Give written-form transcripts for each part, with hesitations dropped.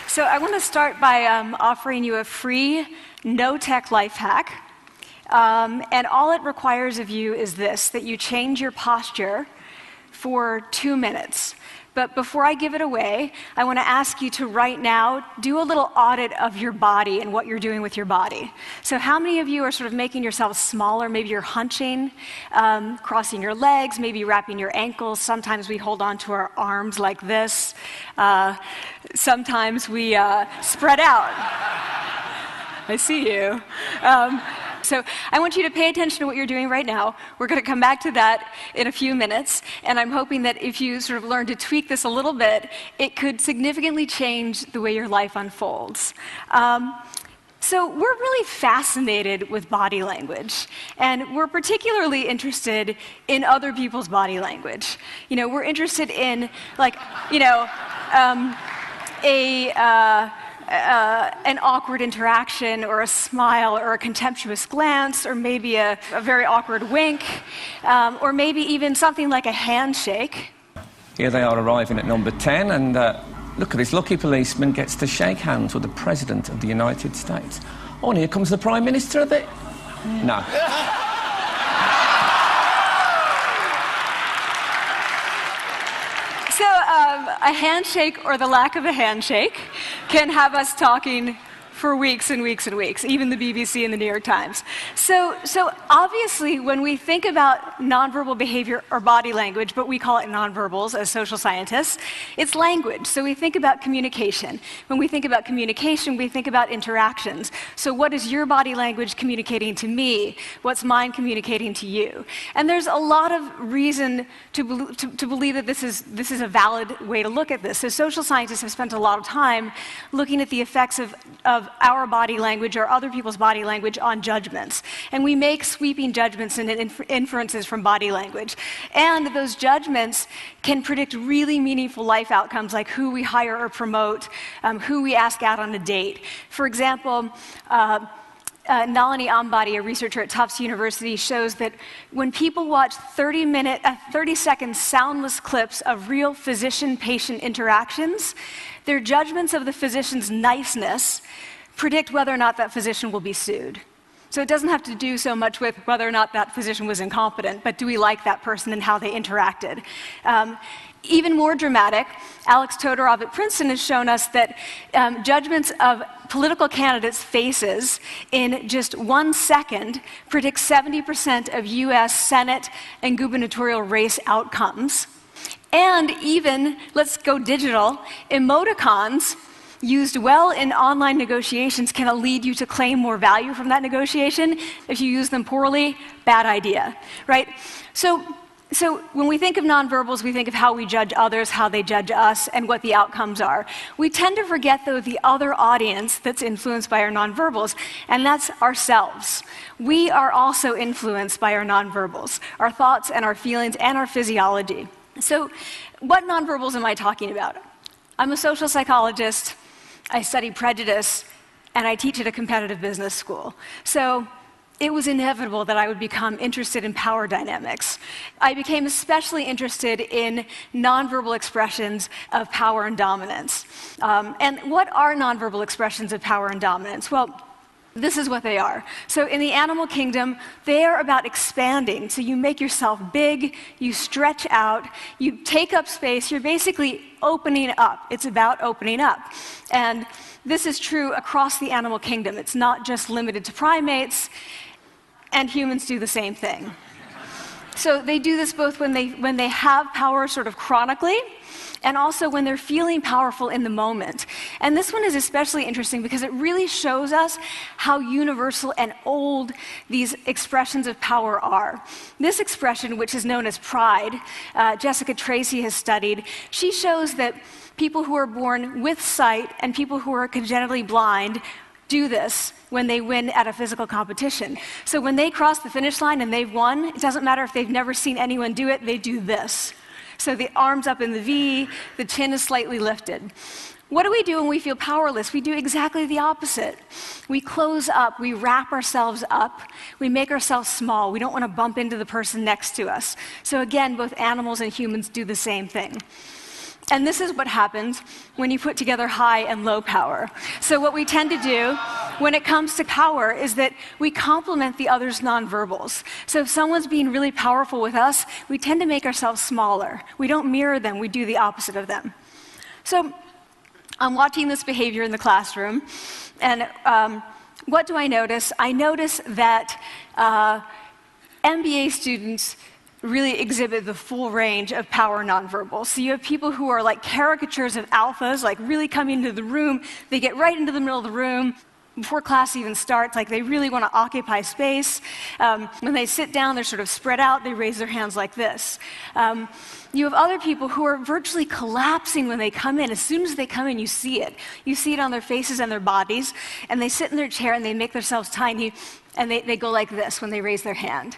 So I want to start by offering you a free, no-tech life hack. And all it requires of you is this, that you change your posture for 2 minutes. But before I give it away, I want to ask you to right now do a little audit of your body and what you're doing with your body. So how many of you are sort of making yourselves smaller? Maybe you're hunching, crossing your legs, maybe wrapping your ankles. Sometimes we hold on to our arms like this. Sometimes we spread out. I see you. So I want you to pay attention to what you're doing right now. We're going to come back to that in a few minutes, and I'm hoping that if you sort of learn to tweak this a little bit, it could significantly change the way your life unfolds. So we're really fascinated with body language, and we're particularly interested in other people's body language. You know, we're interested in, like, you know, an awkward interaction, or a smile, or a contemptuous glance, or maybe a very awkward wink, or maybe even something like a handshake. Here they are arriving at number 10, and look at this lucky policeman gets to shake hands with the President of the United States. Oh, and here comes the Prime Minister of it. No. So a handshake, or the lack of a handshake, can have us talking for weeks and weeks and weeks, even the BBC and the New York Times. So obviously, when we think about nonverbal behavior or body language, but we call it nonverbals as social scientists, it's language. So we think about communication. When we think about communication, we think about interactions. So what is your body language communicating to me? What's mine communicating to you? And there's a lot of reason to believe that this is a valid way to look at this. So social scientists have spent a lot of time looking at the effects of our body language or other people's body language on judgments. And we make sweeping judgments and inferences from body language. And those judgments can predict really meaningful life outcomes, like who we hire or promote, who we ask out on a date. For example, Nalini Ambady, a researcher at Tufts University, shows that when people watch 30-second soundless clips of real physician-patient interactions, their judgments of the physician's niceness predict whether or not that physician will be sued. So it doesn't have to do so much with whether or not that physician was incompetent, but do we like that person and how they interacted? Even more dramatic, Alex Todorov at Princeton has shown us that judgments of political candidates' faces in just 1 second predict 70% of US Senate and gubernatorial race outcomes. And even, let's go digital, emoticons used well in online negotiations can lead you to claim more value from that negotiation. If you use them poorly, bad idea, right? So when we think of nonverbals, we think of how we judge others, how they judge us, and what the outcomes are. We tend to forget, though, the other audience that's influenced by our nonverbals, and that's ourselves. We are also influenced by our nonverbals, our thoughts and our feelings and our physiology. So what nonverbals am I talking about? I'm a social psychologist. I study prejudice, and I teach at a competitive business school. So it was inevitable that I would become interested in power dynamics. I became especially interested in nonverbal expressions of power and dominance. And what are nonverbal expressions of power and dominance? Well, this is what they are. So in the animal kingdom, they are about expanding. So you make yourself big, you stretch out, you take up space, you're basically opening up. It's about opening up. And this is true across the animal kingdom. It's not just limited to primates, and humans do the same thing. So they do this both when they have power sort of chronically, and also when they're feeling powerful in the moment. And this one is especially interesting because it really shows us how universal and old these expressions of power are. This expression, which is known as pride, Jessica Tracy has studied, she shows that people who are born with sight and people who are congenitally blind do this when they win at a physical competition. So when they cross the finish line and they've won, it doesn't matter if they've never seen anyone do it, they do this. So the arms up in the V, the chin is slightly lifted. What do we do when we feel powerless? We do exactly the opposite. We close up, we wrap ourselves up, we make ourselves small. We don't want to bump into the person next to us. So again, both animals and humans do the same thing. And this is what happens when you put together high and low power. So what we tend to do when it comes to power is that we complement the other's nonverbals. So if someone's being really powerful with us, we tend to make ourselves smaller. We don't mirror them, we do the opposite of them. So I'm watching this behavior in the classroom, and what do I notice? I notice that MBA students really exhibit the full range of power nonverbals. So you have people who are like caricatures of alphas, like really coming into the room. They get right into the middle of the room before class even starts, like they really want to occupy space. When they sit down, they're sort of spread out. They raise their hands like this. You have other people who are virtually collapsing when they come in. As soon as they come in, you see it. You see it on their faces and their bodies, and they sit in their chair and they make themselves tiny, and they go like this when they raise their hand.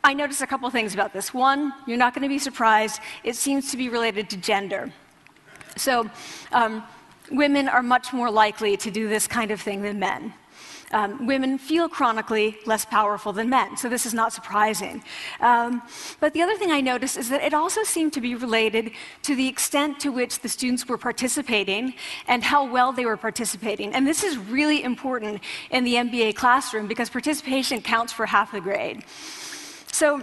I noticed a couple things about this. One, you're not going to be surprised. It seems to be related to gender. So women are much more likely to do this kind of thing than men. Women feel chronically less powerful than men, so this is not surprising. But the other thing I noticed is that it also seemed to be related to the extent to which the students were participating and how well they were participating. And this is really important in the MBA classroom because participation counts for half the grade. So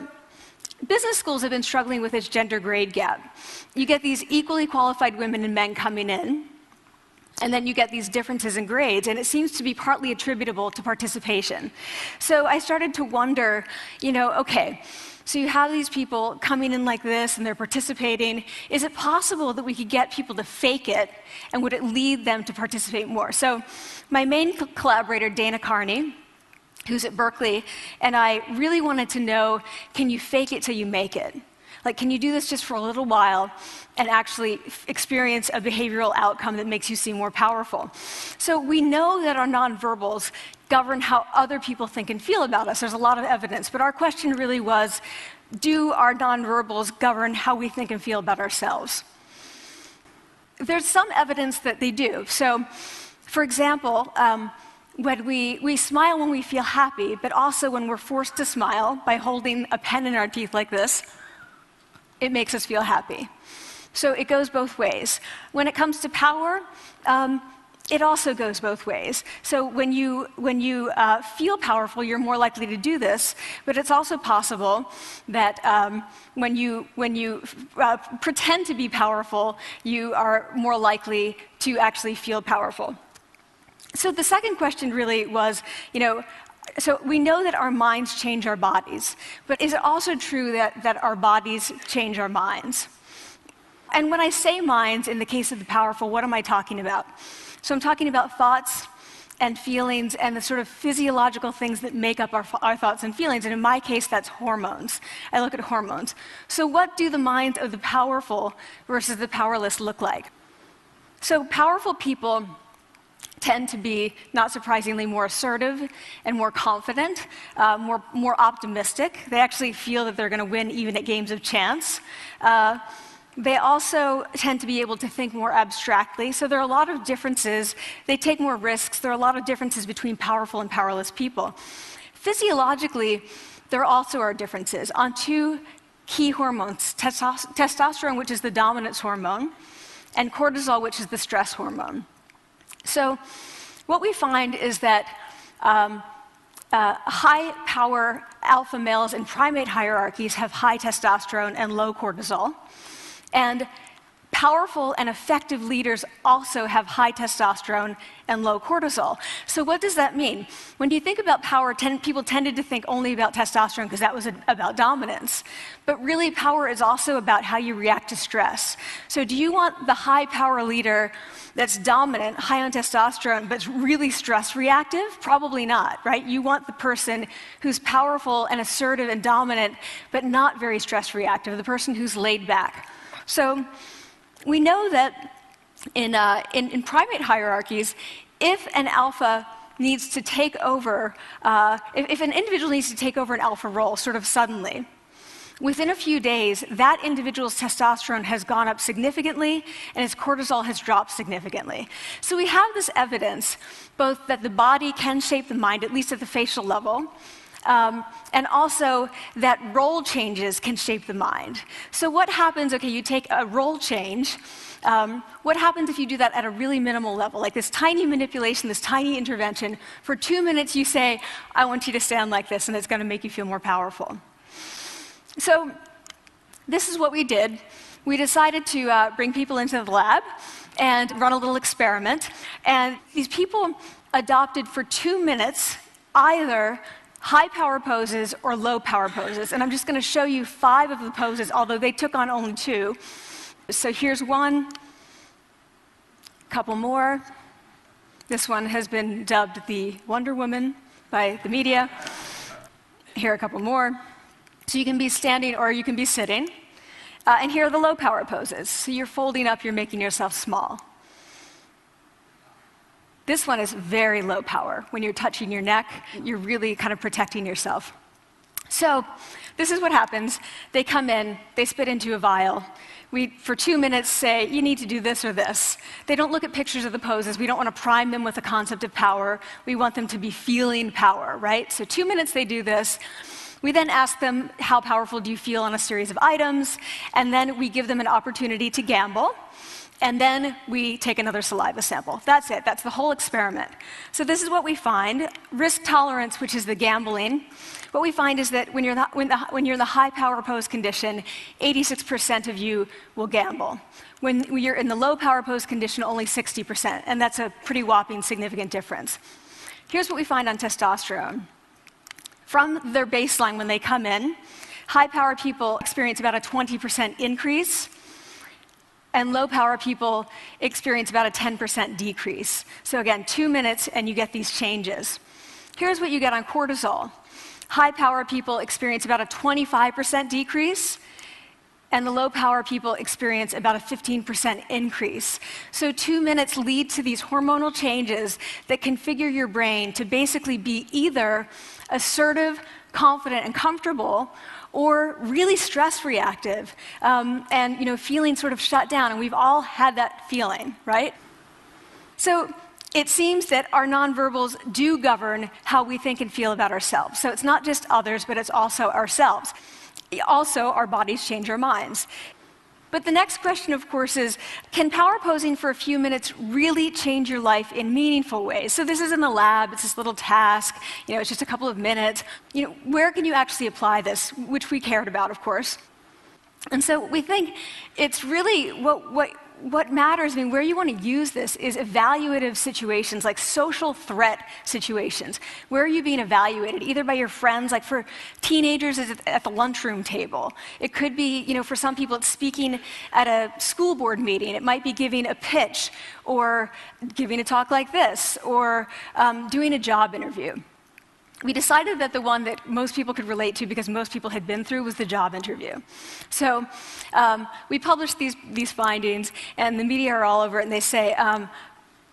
business schools have been struggling with this gender grade gap. You get these equally qualified women and men coming in, and then you get these differences in grades, and it seems to be partly attributable to participation. So I started to wonder, okay, so you have these people coming in like this, and they're participating. Is it possible that we could get people to fake it, and would it lead them to participate more? So my main collaborator, Dana Carney, who's at Berkeley, and I really wanted to know, can you fake it till you make it? Like, can you do this just for a little while and actually experience a behavioral outcome that makes you seem more powerful? So we know that our nonverbals govern how other people think and feel about us. There's a lot of evidence, but our question really was, do our nonverbals govern how we think and feel about ourselves? There's some evidence that they do. So, for example, when we smile when we feel happy, but also when we're forced to smile by holding a pen in our teeth like this, it makes us feel happy. So it goes both ways. When it comes to power, it also goes both ways. So when you feel powerful, you're more likely to do this, but it's also possible that when you pretend to be powerful, you are more likely to actually feel powerful. So the second question really was, so we know that our minds change our bodies, but is it also true that our bodies change our minds? And when I say minds, in the case of the powerful, what am I talking about? So I'm talking about thoughts and feelings and the sort of physiological things that make up our thoughts and feelings. And in my case, that's hormones. I look at hormones. So what do the minds of the powerful versus the powerless look like? So powerful people tend to be, not surprisingly, more assertive and more confident, more optimistic. They actually feel that they're going to win even at games of chance. They also tend to be able to think more abstractly. So there are a lot of differences. They take more risks. There are a lot of differences between powerful and powerless people. Physiologically, there also are differences on two key hormones, testosterone, which is the dominance hormone, and cortisol, which is the stress hormone. So what we find is that high-power alpha males in primate hierarchies have high testosterone and low cortisol. And powerful and effective leaders also have high testosterone and low cortisol. So what does that mean? When you think about power, people tended to think only about testosterone because that was about dominance. But really, power is also about how you react to stress. So do you want the high-power leader that's dominant, high on testosterone, but really stress reactive? Probably not, right? You want the person who's powerful and assertive and dominant, but not very stress reactive, the person who's laid back. So we know that in primate hierarchies, if an alpha needs to take over, if an individual needs to take over an alpha role sort of suddenly, within a few days, that individual's testosterone has gone up significantly and his cortisol has dropped significantly. So we have this evidence, both that the body can shape the mind, at least at the facial level, and also that role changes can shape the mind. So what happens, okay, you take a role change, what happens if you do that at a really minimal level, like this tiny manipulation, this tiny intervention? For 2 minutes you say, I want you to stand like this, and it's going to make you feel more powerful. So this is what we did. We decided to bring people into the lab and run a little experiment. And these people adopted for 2 minutes either high power poses or low power poses. And I'm just going to show you 5 of the poses, although they took on only 2. So here's one, a couple more. This one has been dubbed the Wonder Woman by the media. Here are a couple more. So you can be standing or you can be sitting. And here are the low power poses. So you're folding up, you're making yourself small. This one is very low power. When you're touching your neck, you're really kind of protecting yourself. So this is what happens. They come in, they spit into a vial. We, for 2 minutes, say, you need to do this or this. They don't look at pictures of the poses. We don't want to prime them with the concept of power. We want them to be feeling power, right? So 2 minutes they do this. We then ask them, how powerful do you feel on a series of items? And then we give them an opportunity to gamble. And then we take another saliva sample. That's it. That's the whole experiment. So this is what we find. Risk tolerance, which is the gambling. What we find is that when you're in the high power pose condition, 86% of you will gamble. When you're in the low power pose condition, only 60%. And that's a pretty whopping significant difference. Here's what we find on testosterone. From their baseline when they come in, high power people experience about a 20% increase. And low power people experience about a 10% decrease. So again, 2 minutes and you get these changes. Here's what you get on cortisol. High power people experience about a 25% decrease, and the low power people experience about a 15% increase. So 2 minutes lead to these hormonal changes that configure your brain to basically be either assertive, confident, and comfortable, or really stress reactive, and feeling sort of shut down. And we've all had that feeling, right? So it seems that our nonverbals do govern how we think and feel about ourselves. So it's not just others, but it's also ourselves. Also, our bodies change our minds. But the next question, of course, is, can power posing for a few minutes really change your life in meaningful ways? So this is in the lab, it's this little task, it's just a couple of minutes. Where can you actually apply this, which we cared about, of course. And so we think it's really what matters, where you want to use this is evaluative situations, like social threat situations. Where are you being evaluated? Either by your friends, like for teenagers, it's at the lunchroom table. It could be, for some people, it's speaking at a school board meeting. It might be giving a pitch, or giving a talk like this, or doing a job interview. We decided that the one that most people could relate to, because most people had been through, was the job interview. So we published these findings, and the media are all over it, and they say,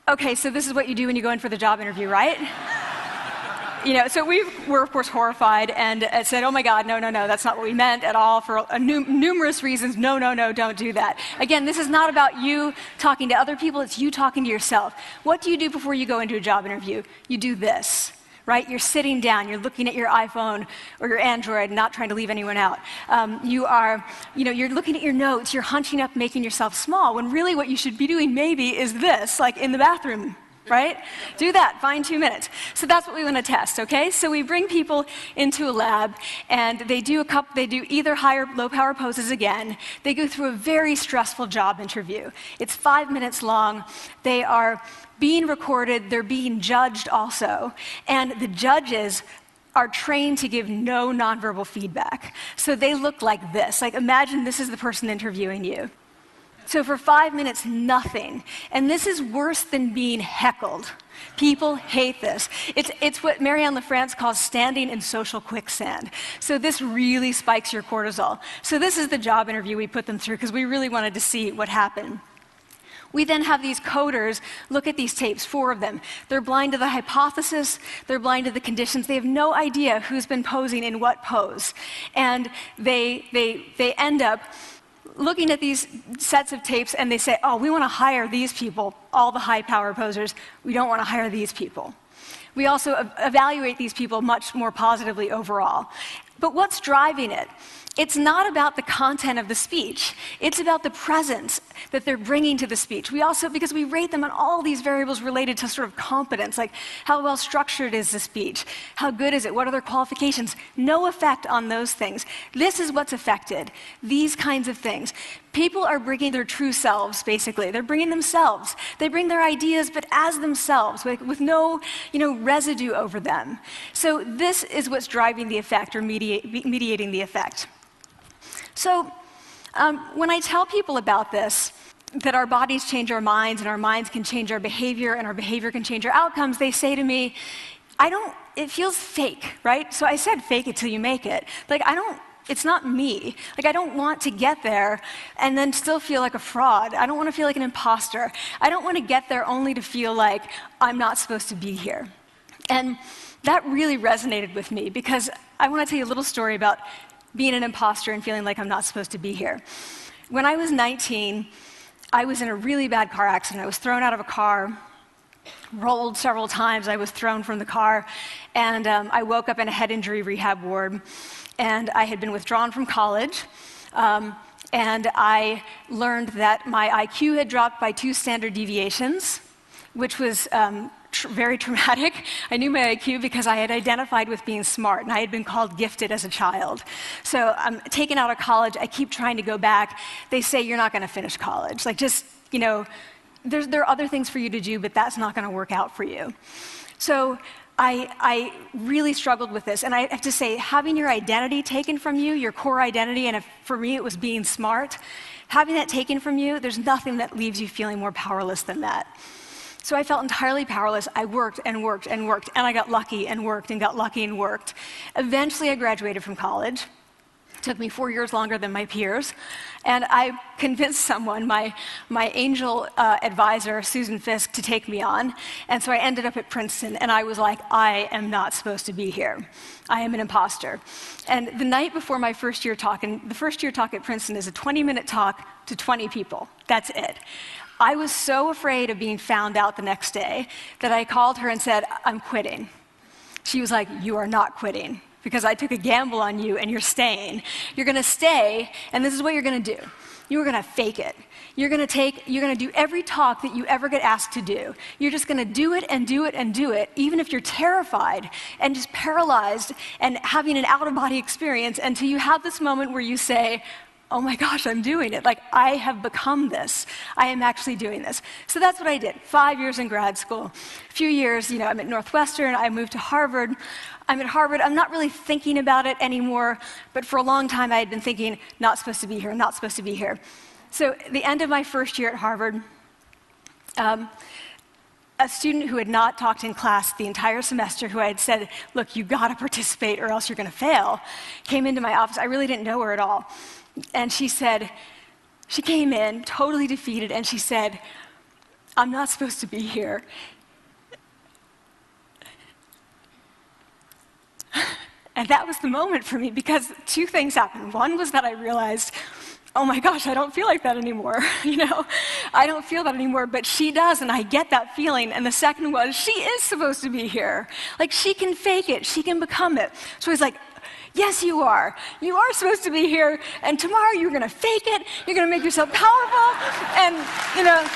okay, so this is what you do when you go in for the job interview, right? So we were, of course, horrified and said, oh my God, no, that's not what we meant at all, for numerous reasons. No, don't do that. Again, this is not about you talking to other people, it's you talking to yourself. What do you do before you go into a job interview? You do this. Right? You're sitting down, you're looking at your iPhone or your Android, not trying to leave anyone out. You're looking at your notes, you're hunching up, making yourself small, when really what you should be doing maybe is this, like in the bathroom, right? Do that, find 2 minutes. So that's what we want to test, okay? So we bring people into a lab, and they do either high or low power poses again. They go through a very stressful job interview. It's 5 minutes long. They are being recorded, they're being judged also, and the judges are trained to give no nonverbal feedback. So they look like this. Like, imagine this is the person interviewing you. So for 5 minutes, nothing. And this is worse than being heckled. People hate this. It's what Marianne LaFrance calls standing in social quicksand. So this really spikes your cortisol. So this is the job interview we put them through, because we really wanted to see what happened. We then have these coders look at these tapes, 4 of them. They're blind to the hypothesis, they're blind to the conditions. They have no idea who's been posing in what pose. And they end up looking at these sets of tapes and they say, oh, we want to hire these people, all the high power posers. We don't want to hire these people. We also evaluate these people much more positively overall. But what's driving it? It's not about the content of the speech. It's about the presence that they're bringing to the speech. We also, because we rate them on all these variables related to sort of competence, like how well structured is the speech? How good is it? What are their qualifications? No effect on those things. This is what's affected, these kinds of things. People are bringing their true selves, basically. They're bringing themselves. They bring their ideas, but as themselves, with no residue over them. So this is what's driving the effect or mediating the effect. So when I tell people about this, that our bodies change our minds and our minds can change our behavior and our behavior can change our outcomes, they say to me, it feels fake, right? So I said fake it till you make it. Like, it's not me. Like, I don't want to get there and then still feel like a fraud. I don't want to feel like an imposter. I don't want to get there only to feel like I'm not supposed to be here. And that really resonated with me because I want to tell you a little story about being an imposter and feeling like I'm not supposed to be here. When I was 19, I was in a really bad car accident. I was thrown out of a car, rolled several times. I was thrown from the car, and I woke up in a head injury rehab ward. And I had been withdrawn from college, and I learned that my IQ had dropped by 2 standard deviations, which was very traumatic. I knew my IQ because I had identified with being smart, and I had been called gifted as a child. So I'm taken out of college. I keep trying to go back. They say, you're not going to finish college. Like, just, there are other things for you to do, but that's not going to work out for you. So I really struggled with this. And I have to say, having your identity taken from you, your core identity, and for me it was being smart, having that taken from you, there's nothing that leaves you feeling more powerless than that. So I felt entirely powerless. I worked and worked and worked, and I got lucky and worked and got lucky and worked. Eventually I graduated from college. It took me 4 years longer than my peers. And I convinced someone, my angel advisor, Susan Fisk, to take me on. And so I ended up at Princeton, and I was like, I am not supposed to be here. I am an imposter. And the night before my first year talk, and the first year talk at Princeton is a 20-minute talk to 20 people. That's it. I was so afraid of being found out the next day that I called her and said, I'm quitting. She was like, you are not quitting, because I took a gamble on you and you're staying. You're going to stay, and this is what you're going to do. You're going to fake it. You're going to do every talk that you ever get asked to do. You're just going to do it and do it and do it, even if you're terrified and just paralyzed and having an out-of-body experience until you have this moment where you say, oh my gosh, I'm doing it. Like, I have become this. I am actually doing this. So that's what I did. 5 years in grad school. A few years, I'm at Northwestern. I moved to Harvard. I'm at Harvard. I'm not really thinking about it anymore, but for a long time I had been thinking, not supposed to be here, not supposed to be here. So at the end of my first year at Harvard, a student who had not talked in class the entire semester, who I had said, look, you got to participate or else you're going to fail, came into my office. I really didn't know her at all. And she came in totally defeated, and she said, I'm not supposed to be here. And that was the moment for me, because 2 things happened. One was that I realized, oh my gosh, I don't feel like that anymore. I don't feel that anymore, but she does, and I get that feeling. And the second was, she is supposed to be here. Like, she can fake it, she can become it. So I was like, yes, you are. You are supposed to be here, and tomorrow you're going to fake it, you're going to make yourself powerful, and, you're going to...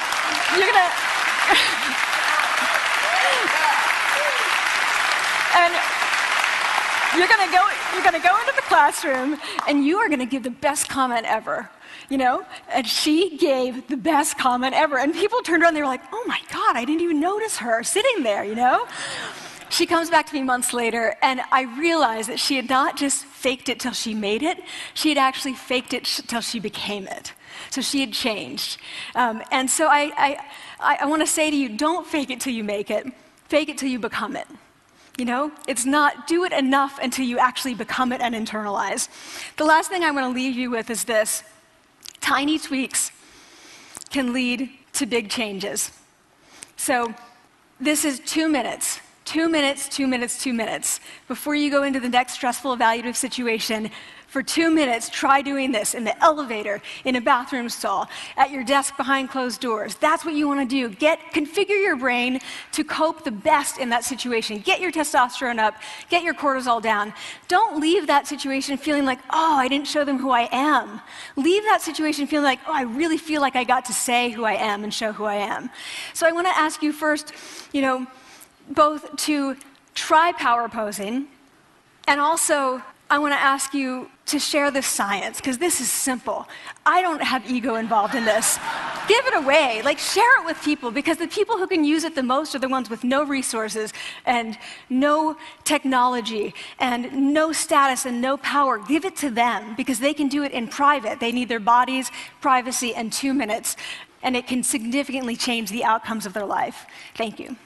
and you're going to go into the classroom, and you are going to give the best comment ever, And she gave the best comment ever, and people turned around, and they were like, oh my God, I didn't even notice her sitting there, She comes back to me months later, and I realized that she had not just faked it till she made it, she had actually faked it till she became it. So she had changed. And so I want to say to you, don't fake it till you make it. Fake it till you become it. It's not do it enough until you actually become it and internalize. The last thing I want to leave you with is this. Tiny tweaks can lead to big changes. So this is 2 minutes. 2 minutes, 2 minutes, 2 minutes. Before you go into the next stressful, evaluative situation, for 2 minutes, try doing this in the elevator, in a bathroom stall, at your desk behind closed doors. That's what you want to do. Configure your brain to cope the best in that situation. Get your testosterone up, get your cortisol down. Don't leave that situation feeling like, oh, I didn't show them who I am. Leave that situation feeling like, oh, I really feel like I got to say who I am and show who I am. So I want to ask you first, both to try power posing, and also I want to ask you to share the science, because this is simple. I don't have ego involved in this. Give it away, share it with people, because the people who can use it the most are the ones with no resources and no technology and no status and no power. Give it to them, because they can do it in private. They need their bodies, privacy, and 2 minutes, and it can significantly change the outcomes of their life. Thank you.